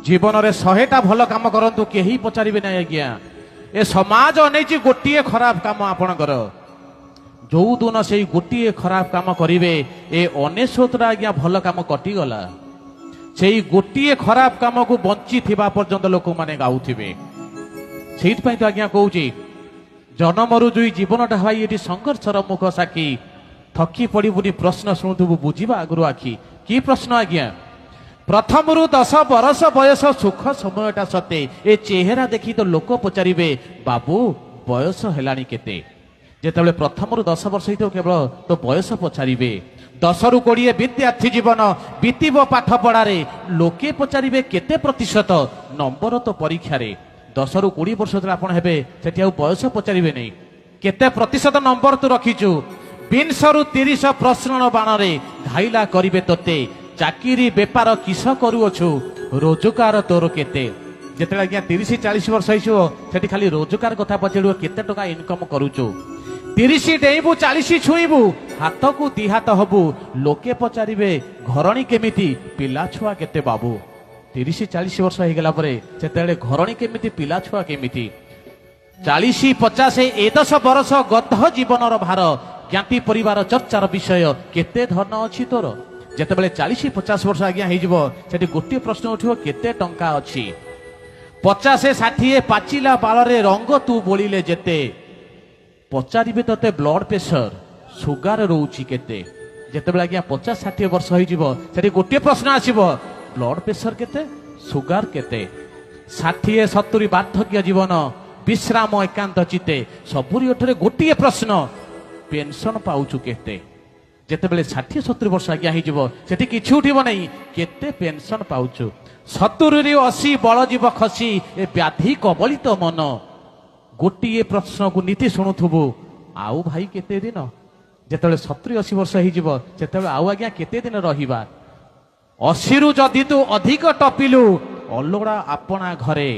जीवन में 100टा भल कम करतु कहीं पचारे ना आज्ञा ए समाज अनेची गोटे खराब काम आपणकर जो दिन से गोटे खराब काम करेंगे ए 99 आज्ञा भल कम कटिगला से गोटे खराब कम को बंची थिबा पर्यंत लोक मैंने गाउथिबे से तो आज्ञा कहूँ जन्मरु जुई जीवनटा भाई ये संघर्षर मुख साक्षी थकी पड़ी बुरी प्रश्न शुणुबू बुझा आगु आखि कि प्रश्न आज्ञा प्रथम 10 बरस बयस सुख समयटा सते ए चेहरा देखी तो लोक पचारे बाबू बयस है केते जिते प्रथम 10 वर्ष हो केवल तो बयस पचारे 10 रु 20 विद्यार्थी जीवन बीतब पाठ पढ़ारे लोके पचारे केते प्रतिशत नंबर तो परीक्षा 10 रु 20 वर्ष आपड़ हे से बयस पचारे नहीं केते प्रतिशत नंबर तू रखीचु 20 रु 30 प्रश्न बाण घाइला करिवे तोते चाकरी बेपार किस करुअछु रोजगार तोर केते जिते आज्ञा 30-40 वर्ष होती खाली रोजगार कथा पचार केते टका इनकम करुचु 30 डेबू 40 छुईबू हाथ को दी हाथ हबू लोके पचारे घरणी केमिति पिला छुआ केते बाबू 30-40 वर्ष हो गला से घरणी केमिति पिला छुआ केमिति 40-50 ए 10 वर्ष गध जीवन भार ज्ञाति परिवार चर्चार विषय केते धन अच्छी तोर जिते 40-50 वर्ष आज्ञा हो गोटे प्रश्न उठो केते टंका अच्छी 50-60 पाचिला बाल रंग तू बोलिले जेते पचारे तोते ब्लड प्रेशर सुगार रोची केते जिते आज्ञा 50-60 वर्ष हो गोटे प्रश्न आसब ब्लड प्रेशर केते सुगार केते 60-70 वार्धक्य जीवन विश्राम एकांत चिते सबुरी ओठरे गोटे प्रश्न पेंशन पाउचु केते जिते 60-70 वर्ष आज्ञा होती किसी उठब नहीं केते पेंशन पाउचु 70-80 बल जीव खसी ए व्याधि कबलित मन गोटे प्रश्न को नीति शुणुबू आउ भाई केते दिन जिते 70-80 वर्ष हो आउ आज्ञा केते दिन रहिबा 80 रु जदि तू अधिक टपिलु अलोड़ा आपना घरे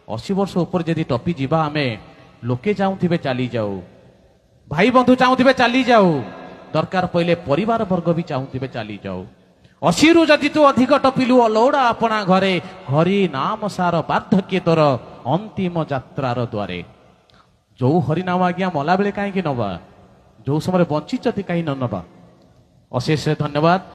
80 वर्ष ऊपर जदि टपी जीवा आमे लोके चाहूथिबे चली जाऊ भाई बंधु चाहूथिबे चली जाऊ दरकार पहले परिवार वर्ग भी चाहूथिबे चली जाऊ 80 रु जदि तू अधिक टपिलु अलोड़ा आपना घरे हरि नाम सार वार्धक्य तोर अंतिम यात्रार द्वारे जो हरिनाम आज्ञा मला बेले कहीं नवा जो समय बंची कहीं न नवा अशेष धन्यवाद।